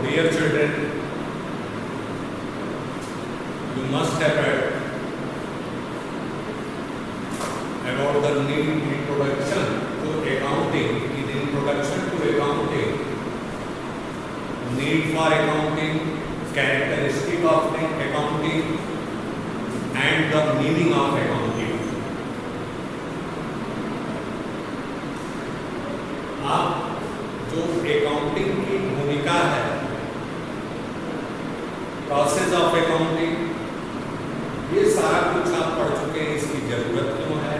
dear children, you must have heard about the need introduction to accounting. In introduction to accounting, need for accounting, characteristic of accounting, and the meaning of accounting. आप जो accounting की भूमिका है, process of accounting, ये सारा कुछ आप पढ़ चुके हैं। इसकी जरूरत क्यों है,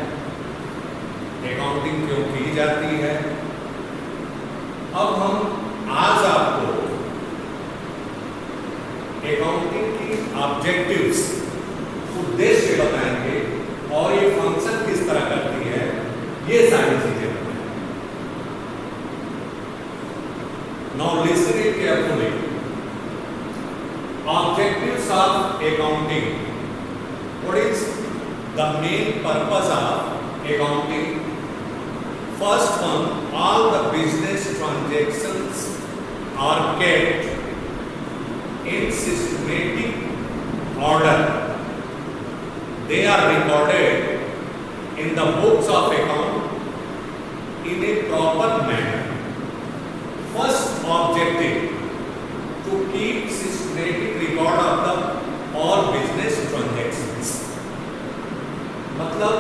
अकाउंटिंग क्यों की जाती है। अब हम आज आपको अकाउंटिंग की ऑब्जेक्टिव्स, उद्देश्य बताएंगे और ये फंक्शन किस तरह करती है, ये सारी चीजें बताएंगे। Now listen it carefully. Objectives of accounting. What is the main purpose of accounting? First one, all the business transactions are kept in systematic order. They are recorded in the books of account in a proper manner. First objective, to keep systematic record of the all business transactions. मतलब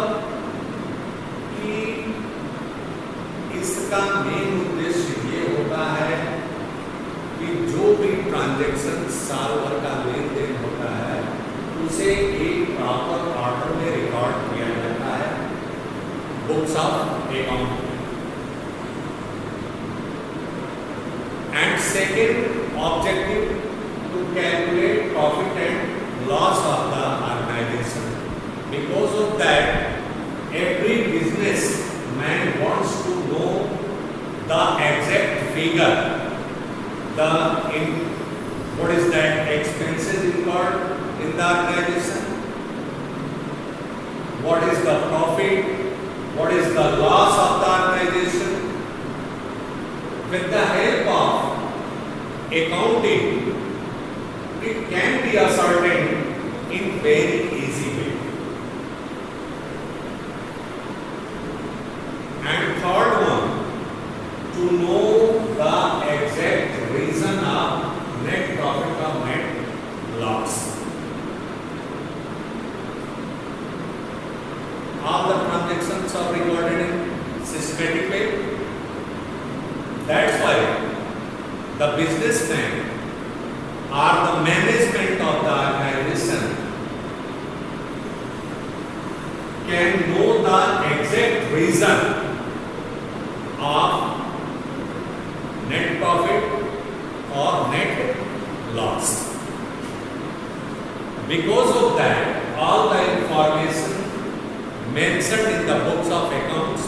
कि इसका main उद्देश्य ये होता है कि जो भी ट्रांजैक्शन साल भर का लेन देन होता है उसे एक प्रॉपर ऑर्डर में रिकॉर्ड किया जाता है books of account. And second objective, to calculate profit and loss of the organization. Because of that, every businessman wants to know the exact figure, what is that expenses incurred in the organization, what is the profit, what is the loss of the organization. With the help of accounting, it can be ascertained in very easy way. And third one, to know the exact reason of net profit or net loss. All the transactions are recorded in systematic way. That's why the businessman or the management of the organization can know the exact reason of net profit or net loss. Because of that, all the information mentioned in the books of accounts.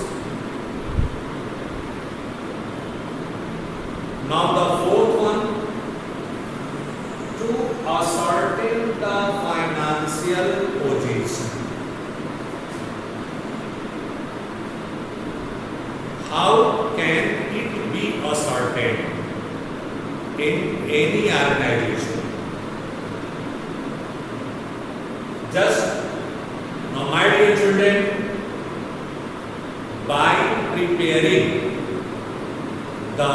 Now the fourth one, to ascertain the financial position. How can it be ascertained in any organization? Just now, my dear children, by preparing the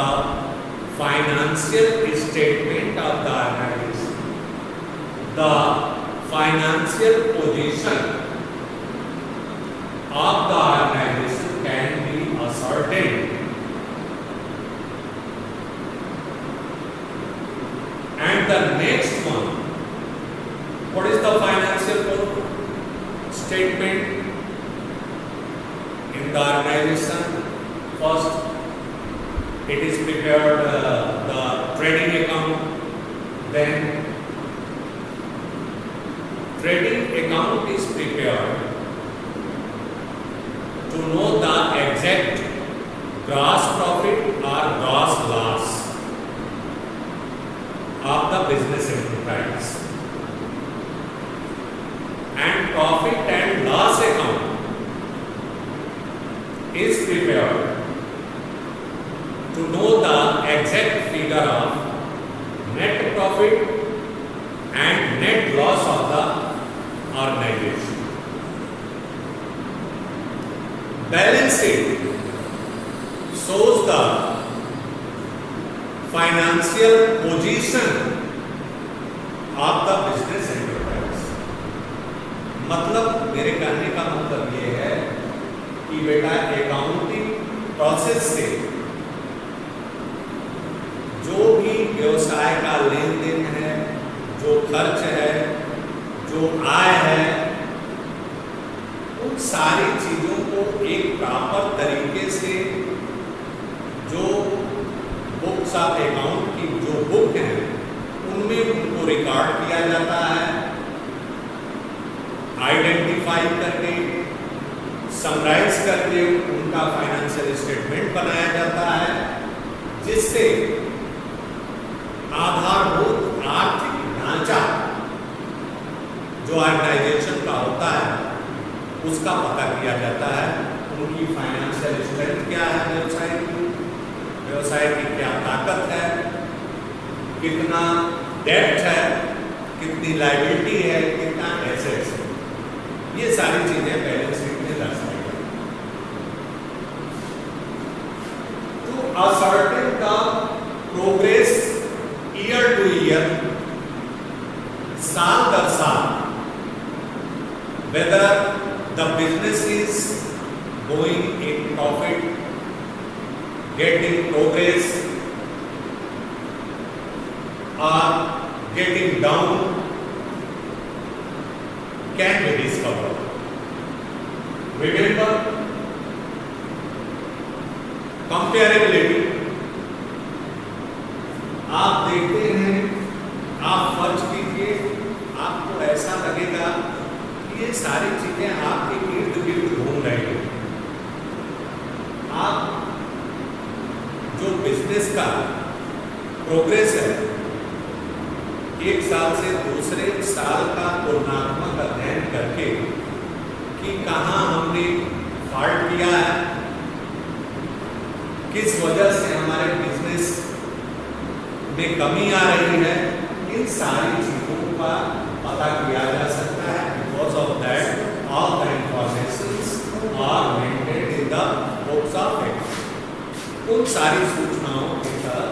financial statement of the organization, the financial position of the organization can be ascertained. And the next one, what is the financial statement in the organization? First, it is prepared the trading account, then trading account is prepared to know the exact gross profit or gross loss of the business enterprise. And profit and loss account is prepared to know the exact figure of Balance sheet shows the financial position of the business enterprise. मतलब मेरे कहने का मतलब ये है कि बेटा accounting process से जो भी व्यवसाय का लेन देन है, जो खर्च है, जो आय है, उन सारी चीजों को एक प्रॉपर तरीके से जो बुक्स ऑफ अकाउंट की जो बुक है उनमें उनको रिकॉर्ड किया जाता है, आइडेंटिफाई करके, समराइज करके उनका फाइनेंशियल स्टेटमेंट बनाया जाता है, जिससे आधारभूत आर्थिक ढांचा जो ऑर्गेनाइजेशन का होता है उसका पता किया जाता है। उनकी फाइनेंशियल स्ट्रेंथ क्या है व्यवसाय की क्या ताकत है, कितना डेट है, कितनी लायबिलिटी है, कितना एसेट्स है, ये सारी चीजें बैलेंस शीट में दर्शाई गई। तो असर्टेन का प्रोग्रेस ईयर टू ईयर, साल दर साल, whether the business is going in profit, getting progress or getting down, can be discovered. Remember, comparability. आप देखते हैं, आप फर्ज कीजिए, आपको ऐसा लगेगा कि ये सारी चीजें आपके इर्द गिर्द घूम रही हैं। आप जो बिजनेस का प्रोग्रेस है, एक साल से दूसरे साल का तुलनात्मक अध्ययन करके कि कहाँ हमने फॉल्ट किया है, किस वजह से हमारे बिजनेस में कमी आ रही है, इन सारी चीजों का पता किया जा सकता है। Because of that all the informations are maintained in the books of account. उन सारी सूचनाओं के साथ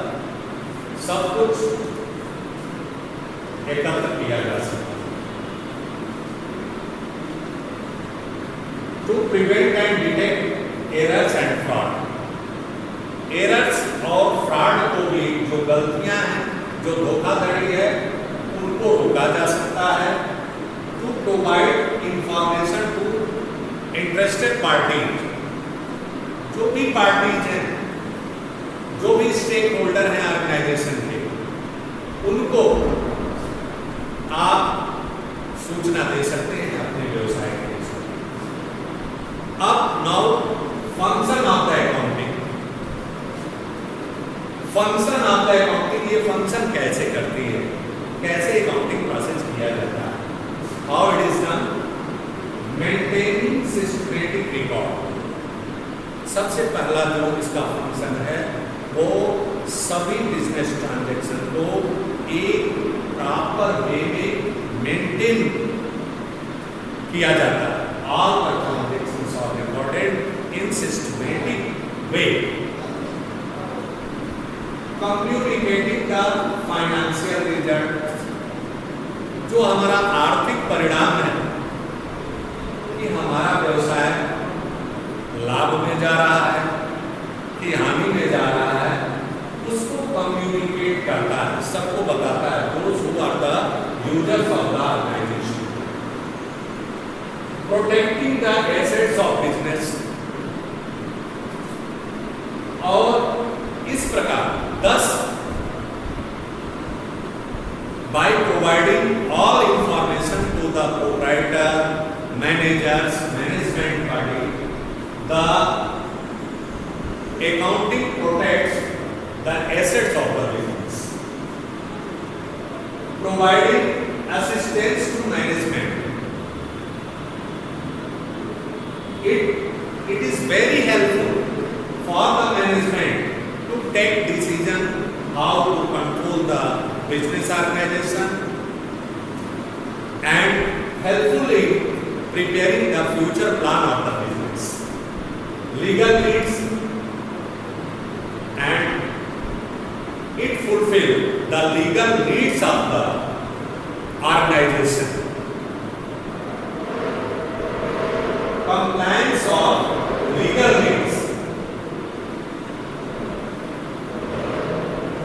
सब कुछ एकत्र किया जा सकता है। To prevent and detect errors and fraud, errors और फ्रॉड को भी, जो गलतियां हैं, जो धोखाधड़ी है, उनको रोका जा सकता है। To provide information to interested parties, जो भी पार्टीज हैं, जो भी स्टेक होल्डर हैं ऑर्गेनाइजेशन के, उनको आप सूचना दे सकते हैं अपने व्यवसाय के विषय में। अब now function of the accounting. Function of the accounting, ये फंक्शन कैसे करती है, कैसे अकाउंटिंग प्रोसेस किया जाता है, how it is done, maintaining systematic record. सबसे पहला जो इसका फंक्शन है वो सभी बिजनेस ट्रांजैक्शन को एक प्रॉपर वे में मेंटेन किया जाता है। All the transactions are recorded in systematic way, communicating the financial result, जो हमारा आर्थिक परिणाम है कि हमारा व्यवसाय लाभ में जा रहा है कि हानि में जा रहा है, उसको कम्युनिकेट करता है, सबको बताता है, those who are the users of the organisation. Protecting the assets of business, और इस प्रकार 10 by providing all information to the proprietor, managers, management body, the accounting protects the assets of the business, providing assistance to management. It is very helpful for the management to take decision how to control the business organization and helpfully preparing the future plan of the business. legal needs and it fulfill the legal needs of the organization. Compliance of legal needs.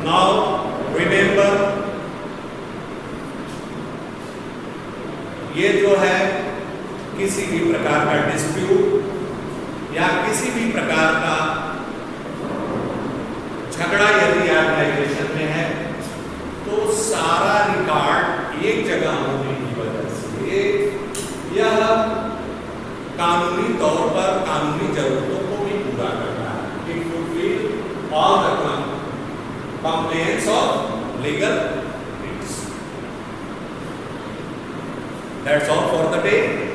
Now remember, ये जो है किसी भी प्रकार का dispute या किसी भी प्रकार का झगड़ा यदि ऑर्गेनाइजेशन में है तो सारा रिकॉर्ड एक जगह होने की वजह से यह कानूनी तौर पर कानूनी जरूरतों को भी पूरा करता है. It fulfil all the compliance of legal needs. That's all for the day.